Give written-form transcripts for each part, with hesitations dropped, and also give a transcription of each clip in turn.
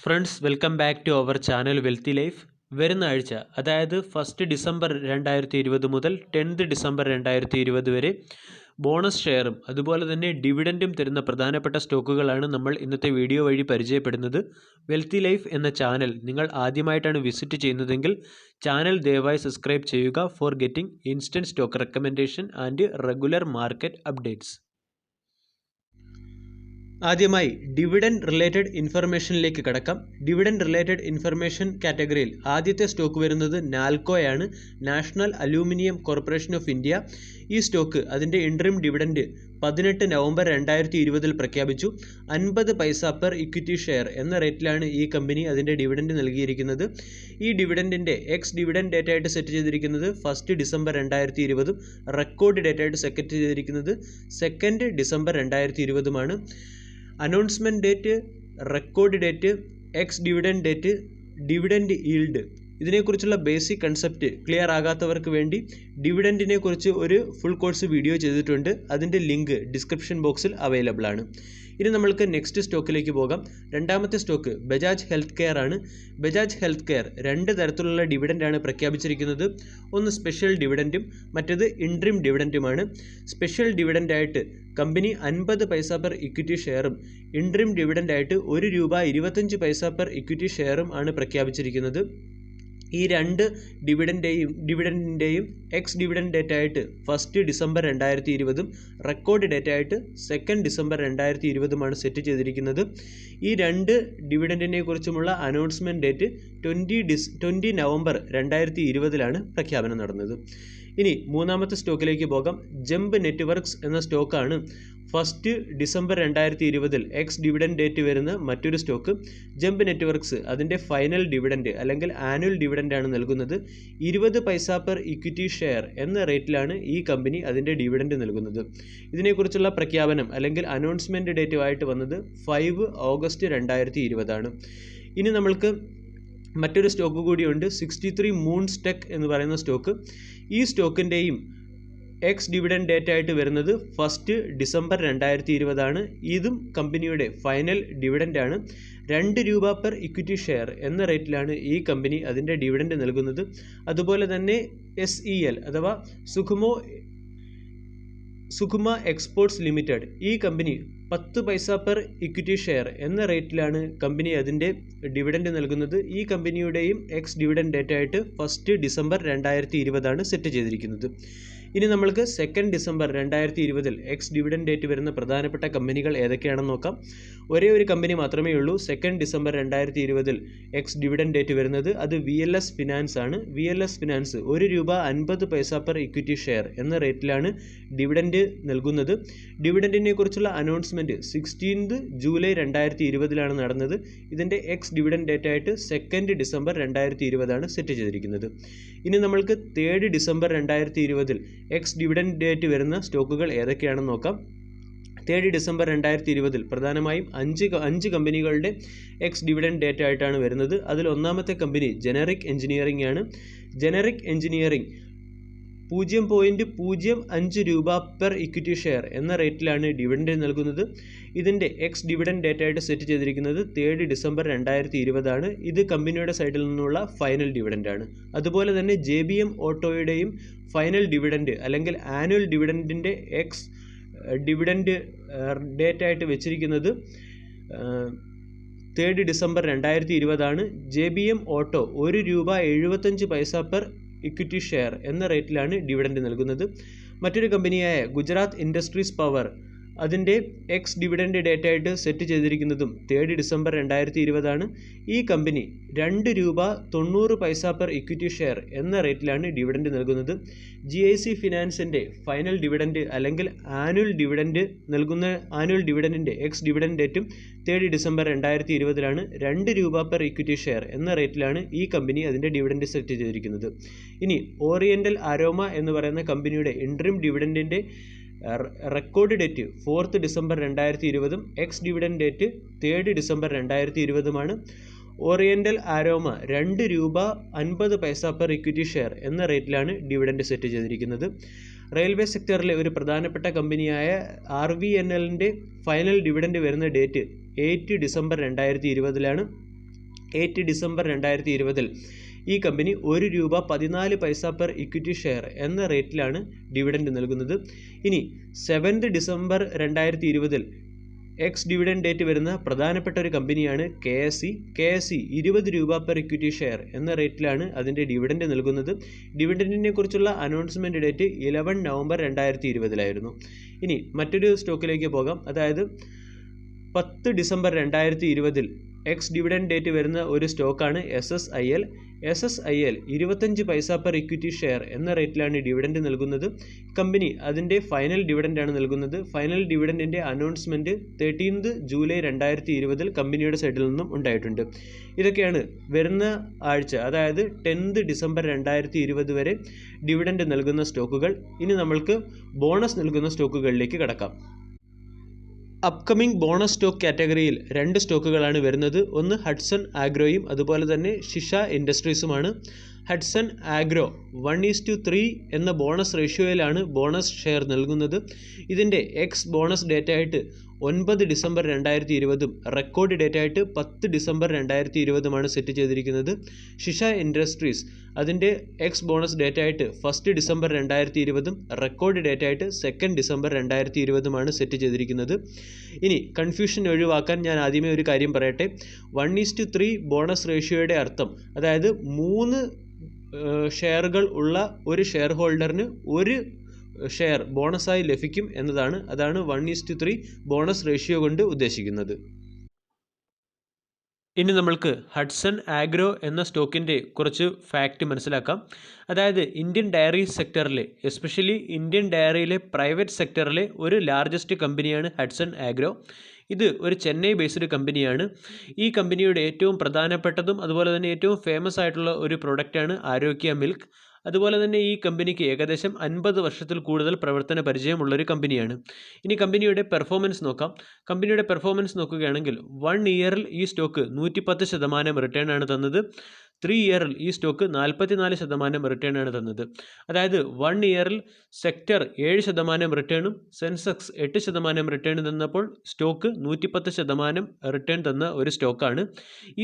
Friends welcome back to our channel wealthy life. വരുന്ന ആഴ്ച അതായത് 1 ഡിസംബർ 2020 മുതൽ 10 ഡിസംബർ 2020 വരെ ബോണസ് ഷെയറും അതുപോലെ തന്നെ ഡിവിഡൻറ്റും തരുന്ന പ്രധാനപ്പെട്ട സ്റ്റോക്കുകളാണ് നമ്മൾ ഇന്നത്തെ വീഡിയോ വഴി പരിചയപ്പെടുന്നത്. വെൽത്തി ലൈഫ് എന്ന ചാനൽ നിങ്ങൾ ആദ്യമായിട്ടാണ് വിസിറ്റ് ചെയ്യുന്നതെങ്കിൽ ചാനൽ ദയവായി സബ്സ്ക്രൈബ് ചെയ്യുക for getting instant stock recommendation and regular market updates. ആദ്യമായി ഡിവിഡൻഡ് റിലേറ്റഡ് ഇൻഫർമേഷനിലേക്ക് കടക്കാം. ഡിവിഡൻഡ് റിലേറ്റഡ് ഇൻഫർമേഷൻ കാറ്റഗറിയിൽ ആദ്യത്തെ സ്റ്റോക്ക് വരുന്നത് നാൽക്കോയാണ്, national aluminium corporation of India. ഈ സ്റ്റോക്ക് അതിൻ്റെ ഇൻട്രിം ഡിവിഡൻഡ് 18 നവംബർ 2020 പ്രഖ്യാപിച്ചു. 50 പൈസ പെർ ഇക്വിറ്റി ഷെയർ എന്ന റേറ്റിലാണ് ഈ കമ്പനി അതിൻ്റെ ഡിവിഡൻഡ് നൽകിയിരിക്കുന്നത്. ഈ ഡിവിഡൻഡിൻ്റെ എക്സ് ഡിവിഡൻഡ് ഡേറ്റ് ആയിട്ട് സെറ്റ് ചെയ്തിരിക്കുന്നത് 1 ഡിസംബർ 2020, റെക്കോർഡ് ഡേറ്റ് ആയിട്ട് സെറ്റ് ചെയ്തിരിക്കുന്നത് 2 December 2020. Announcement date, record date, X dividend date, dividend yield, ഇതിനെക്കുറിച്ചുള്ള ബേസിക് കൺസെപ്റ്റ് ക്ലിയർ ആകാത്തവർക്ക് വേണ്ടി ഡിവിഡൻറ്റിനെ കുറിച്ച് ഒരു ഫുൾ കോഴ്സ് വീഡിയോ ചെയ്തിട്ടുണ്ട്. അതിൻ്റെ ലിങ്ക് ഡിസ്ക്രിപ്ഷൻ ബോക്സിൽ അവൈലബിൾ ആണ്. ഇനി നമ്മൾക്ക് നെക്സ്റ്റ് സ്റ്റോക്കിലേക്ക് പോകാം. രണ്ടാമത്തെ സ്റ്റോക്ക് ബജാജ് ഹെൽത്ത് കെയർ ആണ്. ബജാജ് ഹെൽത്ത് കെയർ 2 തരത്തിലുള്ള ഡിവിഡൻഡാണ് പ്രഖ്യാപിച്ചിരിക്കുന്നത്. ഒന്ന് സ്പെഷ്യൽ ഡിവിഡൻറ്റും മറ്റേത് ഇൻട്രിം ഡിവിഡൻറ്റുമാണ്. സ്പെഷ്യൽ ഡിവിഡൻഡായിട്ട് കമ്പനി 50 പൈസ പെർ ഇക്വിറ്റി ഷെയറും ഇൻട്രിം ഡിവിഡൻഡായിട്ട് ₹1.25 പെർ ഇക്വിറ്റി ഷെയറും ആണ് പ്രഖ്യാപിച്ചിരിക്കുന്നത്. ഈ 2 ഡിവിഡൻഡിൻ്റെയും എക്സ് ഡിവിഡൻഡ് ഡേറ്റ് ആയിട്ട് 1 ഡിസംബർ 2020, റെക്കോർഡ് ഡേറ്റ് ആയിട്ട് 2 ഡിസംബർ 2020 സെറ്റ് ചെയ്തിരിക്കുന്നത്. ഈ 2 ഡിവിഡൻഡിനെ കുറിച്ചുമുള്ള അനൗൺസ്മെൻറ്റ് ഡേറ്റ് 20 നവംബർ 2020 പ്രഖ്യാപനം നടന്നത്. ഇനി മൂന്നാമത്തെ സ്റ്റോക്കിലേക്ക് പോകാം. ജംപ് നെറ്റ്വർക്ക്സ് എന്ന സ്റ്റോക്കാണ് 1 ഡിസംബർ 2020 എക്സ് ഡിവിഡൻഡ് ഡേറ്റ് വരുന്ന മറ്റൊരു സ്റ്റോക്ക്. ജംപ് നെറ്റ്വർക്ക്സ് അതിൻ്റെ ഫൈനൽ ഡിവിഡൻഡ് അല്ലെങ്കിൽ ആനുവൽ ഡിവിഡൻഡ് ആണ് നൽകുന്നത്. 20 പൈസ പെർ ഇക്വിറ്റി ഷെയർ എന്ന റേറ്റിലാണ് ഈ കമ്പനി അതിൻ്റെ ഡിവിഡൻഡ് നൽകുന്നത്. ഇതിനെക്കുറിച്ചുള്ള പ്രഖ്യാപനം അല്ലെങ്കിൽ അനൗൺസ്മെൻറ്റ് ഡേറ്റുമായിട്ട് വന്നത് 5 ഓഗസ്റ്റ് 2020. ഇനി നമ്മൾക്ക് മറ്റൊരു സ്റ്റോക്ക് കൂടിയുണ്ട്, 63 മൂൺസ്റ്റെക്ക് എന്ന് പറയുന്ന സ്റ്റോക്ക്. ഈ സ്റ്റോക്കിൻ്റെയും എക്സ് ഡിവിഡൻഡ് ഡേറ്റ് ആയിട്ട് വരുന്നത് 1 ഡിസംബർ 2020. ഇതും കമ്പനിയുടെ ഫൈനൽ ഡിവിഡൻഡ് ആണ്. ₹2 പെർ ഇക്വിറ്റി ഷെയർ എന്ന റേറ്റിലാണ് ഈ കമ്പനി അതിൻ്റെ ഡിവിഡൻഡ് നൽകുന്നത്. അതുപോലെ തന്നെ SEL അഥവാ സുഖുമ എക്സ്പോർട്സ് ലിമിറ്റഡ്, ഈ കമ്പനി 10 പൈസ പെർ ഇക്വിറ്റി ഷെയർ എന്ന റേറ്റിലാണ് കമ്പനി അതിൻ്റെ ഡിവിഡൻഡ് നൽകുന്നത്. ഈ കമ്പനിയുടെയും എക്സ് ഡിവിഡൻഡ് ഡേറ്റ് ആയിട്ട് 1 ഡിസംബർ 2020 സെറ്റ് ചെയ്തിരിക്കുന്നത്. ഇനി നമ്മൾക്ക് 2 ഡിസംബർ 2020 എക്സ് ഡിവിഡൻഡ് ഡേറ്റ് വരുന്ന പ്രധാനപ്പെട്ട കമ്പനികൾ ഏതൊക്കെയാണെന്ന് നോക്കാം. ഒരേ ഒരു കമ്പനി മാത്രമേ ഉള്ളൂ 2 ഡിസംബർ 2020 എക്സ് ഡിവിഡൻഡ് ഡേറ്റ് വരുന്നത്. അത് VLS ഫിനാൻസ് ആണ്. VLS finance ₹1.50 per equity share എന്ന റേറ്റിലാണ് ഡിവിഡൻഡ് നൽകുന്നത്. ഡിവിഡൻഡിനെ കുറിച്ചുള്ള അനൗൺസ്മെൻറ്റ് 16 ജൂലൈ 2020 നടന്നത്. ഇതിൻ്റെ എക്സ് ഡിവിഡൻഡ് ഡേറ്റ് ആയിട്ട് 2 ഡിസംബർ 2020 സെറ്റ് ചെയ്തിരിക്കുന്നത്. ഇനി നമ്മൾക്ക് 3 ഡിസംബർ 2020 എക്സ് ഡിവിഡൻഡ് ഡേറ്റ് വരുന്ന സ്റ്റോക്കുകൾ ഏതൊക്കെയാണെന്ന് നോക്കാം. 3 ഡിസംബർ 2020 പ്രധാനമായും 5 കമ്പനികളുടെ എക്സ് ഡിവിഡൻഡ് ഡേറ്റ് ആയിട്ടാണ് വരുന്നത്. അതിൽ ഒന്നാമത്തെ കമ്പനി ജനറിക് എഞ്ചിനീയറിംഗ് ആണ്. Generic engineering ₹0.05 per equity share എന്ന റേറ്റിലാണ് ഡിവിഡൻഡ് നൽകുന്നത്. ഇതിൻ്റെ എക്സ് ഡിവിഡൻഡ് ഡേറ്റ് ആയിട്ട് സെറ്റ് ചെയ്തിരിക്കുന്നത് 3 ഡിസംബർ 2020. ഇത് കമ്പനിയുടെ സൈഡിൽ നിന്നുള്ള ഫൈനൽ ഡിവിഡൻഡ് ആണ്. അതുപോലെ തന്നെ JBM ഓട്ടോയുടെയും ഫൈനൽ ഡിവിഡൻഡ് അല്ലെങ്കിൽ ആനുവൽ ഡിവിഡൻഡിൻ്റെ എക്സ് ഡിവിഡൻഡ് ഡേറ്റ് ആയിട്ട് വെച്ചിരിക്കുന്നത് 3 December 2020. JBM auto ₹1.75 per equity share എന്ന റേറ്റിലാണ് ഡിവിഡൻഡ് നൽകുന്നത്. മറ്റൊരു കമ്പനിയായ ഗുജറാത്ത് ഇൻഡസ്ട്രീസ് പവർ, അതിൻ്റെ എക്സ് ഡിവിഡൻഡ് ഡേറ്റ് ആയിട്ട് സെറ്റ് ചെയ്തിരിക്കുന്നതും 3 ഡിസംബർ 2020. ഈ കമ്പനി ₹2.90 പെർ ഇക്വിറ്റി ഷെയർ എന്ന റേറ്റിലാണ് ഡിവിഡൻഡ് നൽകുന്നത്. GIC ഫിനാൻസിൻ്റെ ഫൈനൽ ഡിവിഡൻഡ് അല്ലെങ്കിൽ ആനുവൽ ഡിവിഡൻഡ് നൽകുന്ന ആനുവൽ ഡിവിഡൻഡിൻ്റെ എക്സ് ഡിവിഡൻഡ് ഡേറ്റും 3 ഡിസംബർ 2020 ₹2 പെർ ഇക്വിറ്റി ഷെയർ എന്ന റേറ്റിലാണ് ഈ കമ്പനി അതിൻ്റെ ഡിവിഡൻഡ് സെറ്റ് ചെയ്തിരിക്കുന്നത്. ഇനി ഓറിയൻ്റൽ അരോമ എന്ന് പറയുന്ന കമ്പനിയുടെ ഇൻട്രിം ഡിവിഡൻഡിൻ്റെ record date 4 December 2020, ex dividend date 3 December 2020. Oriental Aroma ₹2.50 per equity share എന്ന റേറ്റിലാണ് ഡിവിഡൻഡ് സെറ്റ് ചെയ്തിരിക്കുന്നത്. റെയിൽവേ സെക്ടറിലെ ഒരു പ്രധാനപ്പെട്ട കമ്പനിയായ RVNLൻ്റെ ഫൈനൽ ഡിവിഡൻഡ് വരുന്ന ഡേറ്റ് 8 ഡിസംബർ 2020. 8 ഡിസംബർ 2020 ഈ കമ്പനി 1 രൂപ 14 പൈസ പെർ ഇക്വിറ്റി ഷെയർ എന്ന റേറ്റിലാണ് ഡിവിഡൻഡ് നൽകുന്നത്. ഇനി 7 ഡിസംബർ 2020 എക്സ് ഡിവിഡൻഡ് ഡേറ്റ് വരുന്ന പ്രധാനപ്പെട്ട ഒരു കമ്പനിയാണ് KSE. 20 രൂപ പെർ ഇക്വിറ്റി ഷെയർ എന്ന റേറ്റിലാണ് അതിൻ്റെ ഡിവിഡൻഡ് നൽകുന്നത്. ഡിവിഡൻഡിനെ കുറിച്ചുള്ള അനൗൺസ്മെൻറ്റ് ഡേറ്റ് 11 നവംബർ 2020 ഇനി മറ്റൊരു സ്റ്റോക്കിലേക്ക് പോകാം. അതായത് 10 ഡിസംബർ 2020 എക്സ് ഡിവിഡൻഡ് ഡേറ്റ് വരുന്ന ഒരു സ്റ്റോക്കാണ് SSIL. 25 പൈസ പെർ ഇക്വിറ്റി ഷെയർ എന്ന റേറ്റിലാണ് ഡിവിഡൻഡ് നൽകുന്നത്. കമ്പനി അതിൻ്റെ ഫൈനൽ ഡിവിഡൻഡാണ് നൽകുന്നത്. ഫൈനൽ ഡിവിഡൻഡിൻ്റെ അനൗൺസ്മെൻറ്റ് 13 ജൂലൈ 2020 കമ്പനിയുടെ സൈഡിൽ നിന്നും ഉണ്ടായിട്ടുണ്ട്. ഇതൊക്കെയാണ് വരുന്ന ആഴ്ച, അതായത് 10 ഡിസംബർ 2020 വരെ ഡിവിഡൻഡ് നൽകുന്ന സ്റ്റോക്കുകൾ. ഇനി നമ്മൾക്ക് ബോണസ് നൽകുന്ന സ്റ്റോക്കുകളിലേക്ക് കടക്കാം. അപ്കമിംഗ് ബോണസ് സ്റ്റോക്ക് കാറ്റഗറിയിൽ 2 സ്റ്റോക്കുകളാണ് വരുന്നത്. ഒന്ന് ഹഡ്സൺ ആഗ്രോയും അതുപോലെ തന്നെ ഷിഷ ഇൻഡസ്ട്രീസുമാണ്. ഹഡ്സൺ ആഗ്രോ 1:3 എന്ന ബോണസ് റേഷ്യോയിലാണ് ബോണസ് ഷെയർ നൽകുന്നത്. ഇതിൻ്റെ എക്സ് ബോണസ് ഡേറ്റ് ആയിട്ട് 9 ഡിസംബർ 2020 റെക്കോർഡ് ഡേറ്റ് ആയിട്ട് 10 ഡിസംബർ 2020 സെറ്റ് ചെയ്തിരിക്കുന്നത്. ഷിഷ ഇൻഡസ്ട്രീസ് അതിൻ്റെ എക്സ് ബോണസ് ഡേറ്റ് ആയിട്ട് 1 ഡിസംബർ 2020 റെക്കോർഡ് ഡേറ്റ് ആയിട്ട് 2 ഡിസംബർ 2020 സെറ്റ് ചെയ്തിരിക്കുന്നത്. ഇനി കൺഫ്യൂഷൻ ഒഴിവാക്കാൻ ഞാൻ ആദ്യമേ ഒരു കാര്യം പറയട്ടെ. 1:3 ബോണസ് റേഷ്യോയുടെ അർത്ഥം, അതായത് 3 ഷെയറുകൾ ഉള്ള ഒരു ഷെയർ ഹോൾഡറിന് ഒരു ഷെയർ ബോണസായി ലഭിക്കും എന്നതാണ്. അതാണ് 1:3 ബോണസ് റേഷ്യോ കൊണ്ട് ഉദ്ദേശിക്കുന്നത്. ഇനി നമ്മൾക്ക് ഹഡ്സൺ ആഗ്രോ എന്ന സ്റ്റോക്കിൻ്റെ കുറച്ച് ഫാക്റ്റ് മനസ്സിലാക്കാം. അതായത് ഇന്ത്യൻ ഡയറി സെക്ടറിലെ, എസ്പെഷ്യലി ഇന്ത്യൻ ഡയറിയിലെ പ്രൈവറ്റ് സെക്ടറിലെ ഒരു ലാർജസ്റ്റ് കമ്പനിയാണ് ഹഡ്സൺ ആഗ്രോ. ഇത് ഒരു ചെന്നൈ ബേസ്ഡ് കമ്പനിയാണ്. ഈ കമ്പനിയുടെ ഏറ്റവും പ്രധാനപ്പെട്ടതും അതുപോലെ തന്നെ ഏറ്റവും ഫേമസ് ആയിട്ടുള്ള ഒരു പ്രൊഡക്റ്റാണ് ആരോഗ്യ മിൽക്ക്. അതുപോലെ തന്നെ ഈ കമ്പനിക്ക് ഏകദേശം 50 വർഷത്തിൽ കൂടുതൽ പ്രവർത്തന പരിചയമുള്ളൊരു കമ്പനിയാണ്. ഇനി കമ്പനിയുടെ പെർഫോമൻസ് നോക്കാം. കമ്പനിയുടെ പെർഫോമൻസ് നോക്കുകയാണെങ്കിൽ 1 ഇയറിൽ ഈ സ്റ്റോക്ക് 110% റിട്ടേൺ ആണ് തന്നത്. 3 ഇയറിൽ ഈ സ്റ്റോക്ക് 44% റിട്ടേൺ ആണ് തന്നത്. അതായത് 1 ഇയറിൽ സെക്ടർ 7% റിട്ടേണും സെൻസെക്സ് 8% റിട്ടേൺ തന്നപ്പോൾ സ്റ്റോക്ക് 110% റിട്ടേൺ തന്ന ഒരു സ്റ്റോക്കാണ്.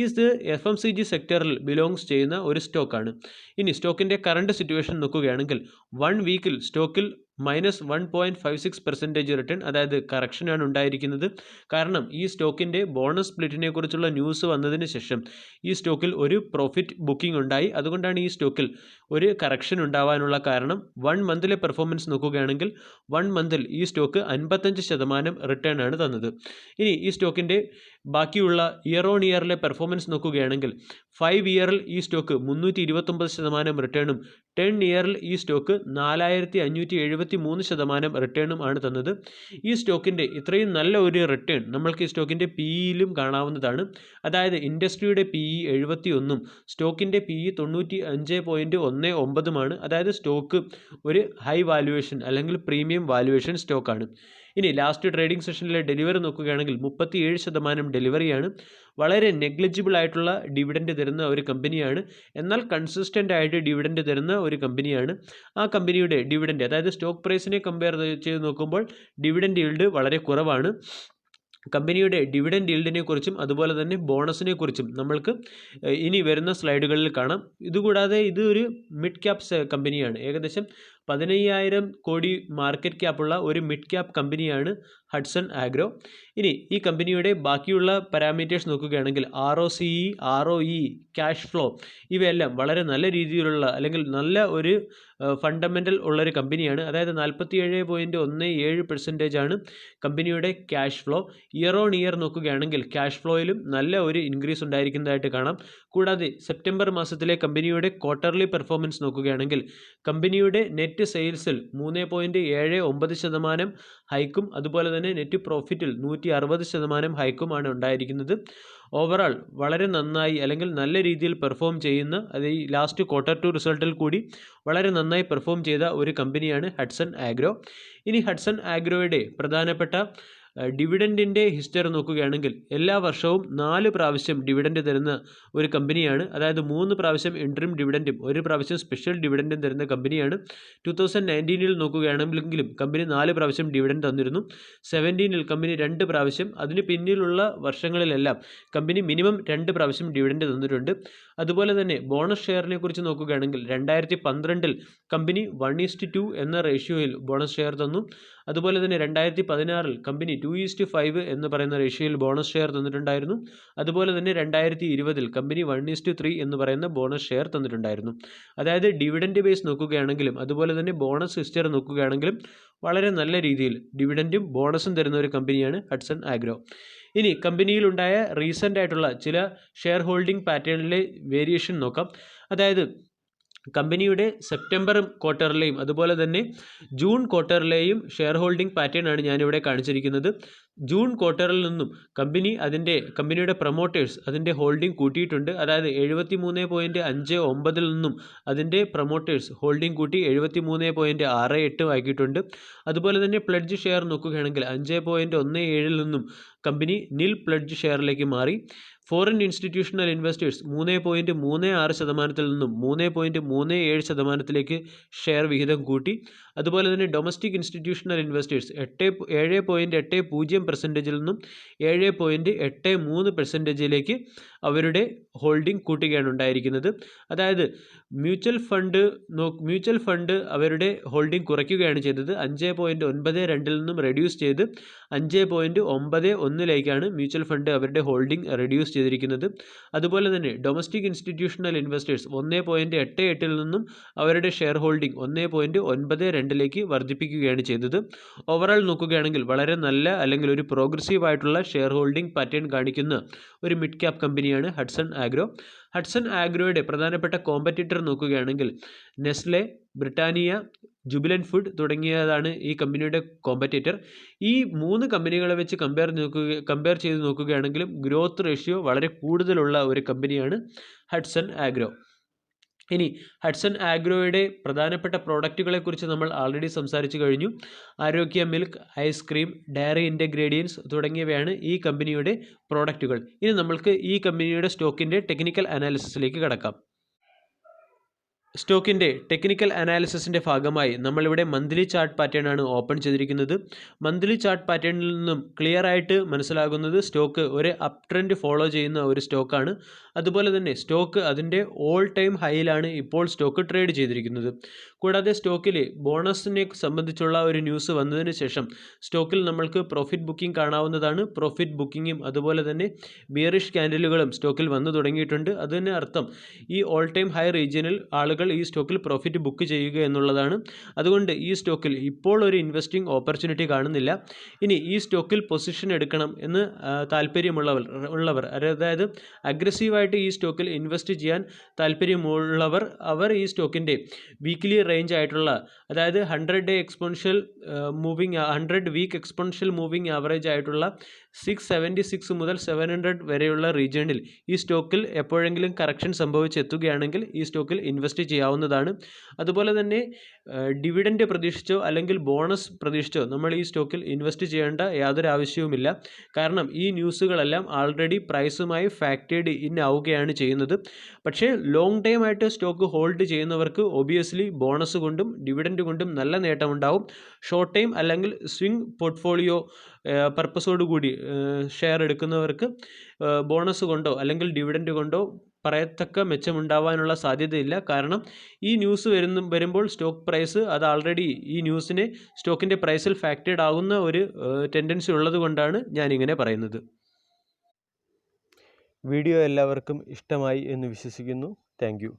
ഇത് FMCG സെക്ടറിൽ ബിലോങ്സ് ചെയ്യുന്ന ഒരു സ്റ്റോക്കാണ്. ഇനി സ്റ്റോക്കിൻ്റെ കറണ്ട് സിറ്റുവേഷൻ നോക്കുകയാണെങ്കിൽ 1 വീക്കിൽ സ്റ്റോക്കിൽ -1.56% റിട്ടേൺ, അതായത് കറക്ഷനാണ് ഉണ്ടായിരിക്കുന്നത്. കാരണം ഈ സ്റ്റോക്കിൻ്റെ ബോണസ് സ്പ്ലിറ്റിനെ കുറിച്ചുള്ള ന്യൂസ് വന്നതിന് ശേഷം ഈ സ്റ്റോക്കിൽ ഒരു പ്രോഫിറ്റ് ബുക്കിംഗ് ഉണ്ടായി. അതുകൊണ്ടാണ് ഈ സ്റ്റോക്കിൽ ഒരു കറക്ഷൻ ഉണ്ടാവാനുള്ള കാരണം. 1 മന്തിലെ പെർഫോമൻസ് നോക്കുകയാണെങ്കിൽ 1 മന്തിൽ ഈ സ്റ്റോക്ക് 55% റിട്ടേൺ ആണ് തന്നത്. ഇനി ഈ സ്റ്റോക്കിൻ്റെ ബാക്കിയുള്ള ഇയർ ഓൺ ഇയറിലെ പെർഫോമൻസ് നോക്കുകയാണെങ്കിൽ 5 ഇയറിൽ ഈ സ്റ്റോക്ക് 329% റിട്ടേണും 10 ഇയറിൽ ഈ സ്റ്റോക്ക് 4573% റിട്ടേണും ആണ് തന്നത്. ഈ സ്റ്റോക്കിൻ്റെ ഇത്രയും നല്ല ഒരു റിട്ടേൺ നമ്മൾക്ക് ഈ സ്റ്റോക്കിൻ്റെ PEയിലും കാണാവുന്നതാണ്. അതായത് ഇൻഡസ്ട്രിയുടെ PE 71ഉം സ്റ്റോക്കിൻ്റെ PE 95.19ഉമാണ്. അതായത് സ്റ്റോക്ക് ഒരു ഹൈ വാല്യുവേഷൻ അല്ലെങ്കിൽ പ്രീമിയം വാല്യുവേഷൻ സ്റ്റോക്കാണ്. ഇനി ലാസ്റ്റ് ട്രേഡിംഗ് സെഷനിലെ ഡെലിവറി നോക്കുകയാണെങ്കിൽ 37% ഡെലിവറിയാണ്. വളരെ നെഗ്ലിജിബിൾ ആയിട്ടുള്ള ഡിവിഡൻഡ് തരുന്ന ഒരു കമ്പനിയാണ്. എന്നാൽ കൺസിസ്റ്റൻ്റ് ആയിട്ട് ഡിവിഡൻഡ് തരുന്ന ഒരു കമ്പനിയാണ്. ആ കമ്പനിയുടെ ഡിവിഡൻഡ്, അതായത് സ്റ്റോക്ക് പ്രൈസിനെ കമ്പയർ ചെയ്ത് നോക്കുമ്പോൾ ഡിവിഡൻഡ് ഈൽഡ് വളരെ കുറവാണ്. കമ്പനിയുടെ ഡിവിഡൻഡ് ഈൽഡിനെ കുറിച്ചും അതുപോലെ തന്നെ ബോണസിനെ കുറിച്ചും നമ്മൾക്ക് ഇനി വരുന്ന സ്ലൈഡുകളിൽ കാണാം. ഇതുകൂടാതെ ഇത് ഒരു മിഡ് ക്യാപ് കമ്പനിയാണ്. ഏകദേശം 15,000 കോടി മാർക്കറ്റ് ക്യാപ്പുള്ള ഒരു മിഡ് ക്യാപ് കമ്പനിയാണ് ഹഡ്സൺ ആഗ്രോ. ഇനി ഈ കമ്പനിയുടെ ബാക്കിയുള്ള പാരാമീറ്റേഴ്സ് നോക്കുകയാണെങ്കിൽ ROCE, ROE, ക്യാഷ് ഫ്ലോ ഇവയെല്ലാം വളരെ നല്ല രീതിയിലുള്ള അല്ലെങ്കിൽ നല്ല ഒരു ഫണ്ടമെൻ്റൽ ഉള്ളൊരു കമ്പനിയാണ്. അതായത് 47.17% ആണ് കമ്പനിയുടെ cash flow. Year on year നോക്കുകയാണെങ്കിൽ ക്യാഷ് ഫ്ലോയിലും നല്ല ഒരു ഇൻക്രീസ് ഉണ്ടായിരിക്കുന്നതായിട്ട് കാണാം. കൂടാതെ സെപ്റ്റംബർ മാസത്തിലെ കമ്പനിയുടെ ക്വാർട്ടർലി പെർഫോമൻസ് നോക്കുകയാണെങ്കിൽ കമ്പനിയുടെ നെറ്റ് സെയിൽസിൽ 3.79% ഹൈക്കും അതുപോലെ തന്നെ നെറ്റ് പ്രോഫിറ്റിൽ 160% ഹൈക്കുമാണ് ഉണ്ടായിരിക്കുന്നത്. ഓവറാൾ വളരെ നന്നായി അല്ലെങ്കിൽ നല്ല രീതിയിൽ പെർഫോം ചെയ്യുന്ന, അത് ഈ ലാസ്റ്റ് Q2 റിസൾട്ടിൽ കൂടി വളരെ നന്നായി പെർഫോം ചെയ്ത ഒരു കമ്പനിയാണ് ഹഡ്സൺ ആഗ്രോ. ഇനി ഹഡ്സൺ ആഗ്രോയുടെ പ്രധാനപ്പെട്ട ഡിവിഡൻറ്റിൻ്റെ ഹിസ്റ്ററി നോക്കുകയാണെങ്കിൽ എല്ലാ വർഷവും 4 പ്രാവശ്യം ഡിവിഡൻറ്റ് തരുന്ന ഒരു കമ്പനിയാണ്. അതായത് 3 പ്രാവശ്യം ഇൻട്രിം ഡിവിഡൻറ്റും 1 പ്രാവശ്യം സ്പെഷ്യൽ ഡിവിഡൻറ്റും തരുന്ന കമ്പനിയാണ്. 2019 നോക്കുകയാണെങ്കിലും കമ്പനി 4 പ്രാവശ്യം ഡിവിഡൻറ്റ് തന്നിരുന്നു. 17 കമ്പനി 2 പ്രാവശ്യം, അതിന് പിന്നിലുള്ള വർഷങ്ങളിലെല്ലാം കമ്പനി മിനിമം 2 പ്രാവശ്യം ഡിവിഡൻറ്റ് തന്നിട്ടുണ്ട്. അതുപോലെ തന്നെ ബോണസ് ഷെയറിനെ കുറിച്ച് നോക്കുകയാണെങ്കിൽ 2012 കമ്പനി 1:2 എന്ന റേഷ്യോയിൽ ബോണസ് ഷെയർ തന്നു. അതുപോലെ തന്നെ 2016 കമ്പനി 2:5 എന്ന് പറയുന്ന റേഷ്യോയിൽ ബോണസ് ഷെയർ തന്നിട്ടുണ്ടായിരുന്നു. അതുപോലെ തന്നെ 2020 കമ്പനി 1:3 എന്ന് പറയുന്ന ബോണസ് ഷെയർ തന്നിട്ടുണ്ടായിരുന്നു. അതായത് ഡിവിഡൻറ്റ് ബേസ് നോക്കുകയാണെങ്കിലും അതുപോലെ തന്നെ ബോണസ് ഹിസ്റ്ററി നോക്കുകയാണെങ്കിലും വളരെ നല്ല രീതിയിൽ ഡിവിഡൻറ്റും ബോണസും തരുന്ന ഒരു കമ്പനിയാണ് ഹഡ്സൺ ആഗ്രോ. ഇനി കമ്പനിയിലുണ്ടായ റീസെൻ്റ് ആയിട്ടുള്ള ചില ഷെയർ ഹോൾഡിംഗ് പാറ്റേണിലെ വേരിയേഷൻ നോക്കാം. അതായത് കമ്പനിയുടെ സെപ്റ്റംബർ ക്വാർട്ടറിലെയും അതുപോലെ തന്നെ ജൂൺ ക്വാർട്ടറിലെയും ഷെയർ ഹോൾഡിംഗ് പാറ്റേൺ ആണ് ഞാനിവിടെ കാണിച്ചിരിക്കുന്നത്. ജൂൺ ക്വാർട്ടറിൽ നിന്നും കമ്പനിയുടെ പ്രൊമോട്ടേഴ്സ് അതിൻ്റെ ഹോൾഡിംഗ് കൂട്ടിയിട്ടുണ്ട്. അതായത് 73.59 നിന്നും അതിൻ്റെ പ്രൊമോട്ടേഴ്സ് ഹോൾഡിംഗ് കൂട്ടി 73.68 ആക്കിയിട്ടുണ്ട്. അതുപോലെ തന്നെ പ്ലഡ്ജ് ഷെയർ നോക്കുകയാണെങ്കിൽ 5.17 നിന്നും കമ്പനി നിൽ പ്ലഡ്ജ് ഷെയറിലേക്ക് മാറി. ഫോറിൻ ഇൻസ്റ്റിറ്റ്യൂഷണൽ ഇൻവെസ്റ്റേഴ്സ് 3.36% നിന്നും 3.37% ഷെയർ വിഹിതം കൂട്ടി. അതുപോലെ തന്നെ ഡൊമസ്റ്റിക് ഇൻസ്റ്റിറ്റ്യൂഷണൽ ഇൻവെസ്റ്റേഴ്സ് 7.80% നിന്നും 7.83% അവരുടെ ഹോൾഡിംഗ് കൂട്ടുകയാണ് ഉണ്ടായിരിക്കുന്നത്. അതായത് മ്യൂച്വൽ ഫണ്ട് അവരുടെ ഹോൾഡിംഗ് കുറയ്ക്കുകയാണ് ചെയ്തത്. 5.92 നിന്നും റെഡ്യൂസ് ചെയ്ത് 5.91 മ്യൂച്വൽ ഫണ്ട് അവരുടെ ഹോൾഡിംഗ് റെഡ്യൂസ് ചെയ്തിരിക്കുന്നത്. അതുപോലെ തന്നെ ഡൊമസ്റ്റിക് ഇൻസ്റ്റിറ്റ്യൂഷണൽ ഇൻവെസ്റ്റേഴ്സ് 1.88 നിന്നും അവരുടെ ഷെയർ ഹോൾഡിംഗ് 1.92 വർദ്ധിപ്പിക്കുകയാണ് ചെയ്തത്. ഓവറോൾ നോക്കുകയാണെങ്കിൽ വളരെ നല്ല അല്ലെങ്കിൽ ഒരു പ്രോഗ്രസീവ് ആയിട്ടുള്ള ഷെയർ ഹോൾഡിംഗ് പാറ്റേൺ കാണിക്കുന്ന ഒരു മിഡ് ക്യാപ് കമ്പനിയാണ് ഹഡ്സൺ ആഗ്രോ. ഹഡ്സൺ ആഗ്രോയുടെ പ്രധാനപ്പെട്ട കോമ്പറ്റീറ്റർ നോക്കുകയാണെങ്കിൽ നെസ്ലെ, ബ്രിട്ടാനിയ, ജുബിലൻറ്റ് ഫുഡ് തുടങ്ങിയതാണ് ഈ കമ്പനിയുടെ കോമ്പറ്റീറ്റർ. ഈ 3 കമ്പനികളെ വെച്ച് കമ്പയർ ചെയ്ത് നോക്കുകയാണെങ്കിലും ഗ്രോത്ത് റേഷ്യോ വളരെ കൂടുതലുള്ള ഒരു കമ്പനിയാണ് ഹഡ്സൺ ആഗ്രോ. ഇനി ഹഡ്സൺ ആഗ്രോയുടെ പ്രധാനപ്പെട്ട പ്രോഡക്റ്റുകളെക്കുറിച്ച് നമ്മൾ ആൾറെഡി സംസാരിച്ചു കഴിഞ്ഞു. ആരോഗ്യ മിൽക്ക്, ഐസ്ക്രീം, ഡയറി ഇൻഗ്രീഡിയൻസ് തുടങ്ങിയവയാണ് ഈ കമ്പനിയുടെ പ്രോഡക്റ്റുകൾ. ഇനി നമ്മൾക്ക് ഈ കമ്പനിയുടെ സ്റ്റോക്കിൻ്റെ ടെക്നിക്കൽ അനാലിസിസിലേക്ക് കടക്കാം. സ്റ്റോക്കിൻ്റെ ടെക്നിക്കൽ അനാലിസിസിൻ്റെ ഭാഗമായി നമ്മളിവിടെ മന്ത്ലി ചാർട്ട് പാറ്റേൺ ആണ് ഓപ്പൺ ചെയ്തിരിക്കുന്നത്. മന്ത്ലി ചാർട്ട് പാറ്റേണിൽ നിന്നും ക്ലിയർ ആയിട്ട് മനസ്സിലാകുന്നത് സ്റ്റോക്ക് ഒരു അപ് ട്രെൻഡ് ഫോളോ ചെയ്യുന്ന ഒരു സ്റ്റോക്കാണ്. അതുപോലെ തന്നെ സ്റ്റോക്ക് അതിൻ്റെ ഓൾ ടൈം ഹൈയിലാണ് ഇപ്പോൾ സ്റ്റോക്ക് ട്രേഡ് ചെയ്തിരിക്കുന്നത്. കൂടാതെ സ്റ്റോക്കിൽ ബോണസിനെ സംബന്ധിച്ചുള്ള ഒരു ന്യൂസ് വന്നതിന് ശേഷം സ്റ്റോക്കിൽ നമ്മൾക്ക് പ്രോഫിറ്റ് ബുക്കിംഗ് കാണാവുന്നതാണ്. പ്രോഫിറ്റ് ബുക്കിങ്ങും അതുപോലെ തന്നെ ബിയറിഷ് ക്യാൻഡിലുകളും സ്റ്റോക്കിൽ വന്നു തുടങ്ങിയിട്ടുണ്ട്. അതിന് അർത്ഥം ഈ ഓൾ ടൈം ഹൈ റീജിയനിൽ ആളുകൾ ഈ സ്റ്റോക്കിൽ പ്രോഫിറ്റ് ബുക്ക് ചെയ്യുക എന്നുള്ളതാണ്. അതുകൊണ്ട് ഈ സ്റ്റോക്കിൽ ഇപ്പോൾ ഒരു ഇൻവെസ്റ്റിംഗ് ഓപ്പർച്യൂണിറ്റി കാണുന്നില്ല. ഇനി ഈ സ്റ്റോക്കിൽ പൊസിഷൻ എടുക്കണം എന്ന് താല്പര്യമുള്ളവർ അതായത് അഗ്രസീവായിട്ട് ഈ സ്റ്റോക്കിൽ ഇൻവെസ്റ്റ് ചെയ്യാൻ താല്പര്യമുള്ളവർ ഈ സ്റ്റോക്കിൻ്റെ വീക്ക്ലി റേഞ്ച് ആയിട്ടുള്ള അതായത് 100 വീക്ക് എക്സ്പോണൻഷ്യൽ മൂവിങ് ആവറേജ് ആയിട്ടുള്ള 676 മുതൽ 700 വരെയുള്ള റീജിയണിൽ ഈ സ്റ്റോക്കിൽ എപ്പോഴെങ്കിലും കറക്ഷൻ സംഭവിച്ചെത്തുകയാണെങ്കിൽ ഈ സ്റ്റോക്കിൽ ഇൻവെസ്റ്റ് ചെയ്യാവുന്നതാണ്. അതുപോലെ തന്നെ ഡിവിഡൻറ്റ് പ്രതീക്ഷിച്ചോ അല്ലെങ്കിൽ ബോണസ് പ്രതീക്ഷിച്ചോ നമ്മൾ ഈ സ്റ്റോക്കിൽ ഇൻവെസ്റ്റ് ചെയ്യേണ്ട യാതൊരു ആവശ്യവുമില്ല. കാരണം ഈ ന്യൂസുകളെല്ലാം ആൾറെഡി പ്രൈസുമായി ഫാക്ടേഡ് ഇൻ ആവുകയാണ് ചെയ്യുന്നത്. പക്ഷേ ലോങ് ടൈം ആയിട്ട് സ്റ്റോക്ക് ഹോൾഡ് ചെയ്യുന്നവർക്ക് ഒബിയസ്ലി ബോണസ് കൊണ്ടും ഡിവിഡൻറ്റ് കൊണ്ടും നല്ല നേട്ടമുണ്ടാവും. ഷോർട്ട് ടൈം അല്ലെങ്കിൽ സ്വിംഗ് പോർട്ട്ഫോളിയോ പർപ്പസോടുകൂടി ഷെയർ എടുക്കുന്നവർക്ക് ബോണസ് കൊണ്ടോ അല്ലെങ്കിൽ ഡിവിഡൻറ്റ് കൊണ്ടോ പറയത്തക്ക മെച്ചമുണ്ടാവാനുള്ള സാധ്യതയില്ല. കാരണം ഈ ന്യൂസ് വരുമ്പോൾ സ്റ്റോക്ക് പ്രൈസ് അത് ആൾറെഡി ഈ ന്യൂസിനെ സ്റ്റോക്കിൻ്റെ പ്രൈസിൽ ഫാക്ടേഡ് ആകുന്ന ഒരു ടെൻഡൻസി ഉള്ളത് കൊണ്ടാണ് ഞാനിങ്ങനെ പറയുന്നത്. വീഡിയോ എല്ലാവർക്കും ഇഷ്ടമായി എന്ന് വിശ്വസിക്കുന്നു. Thank you.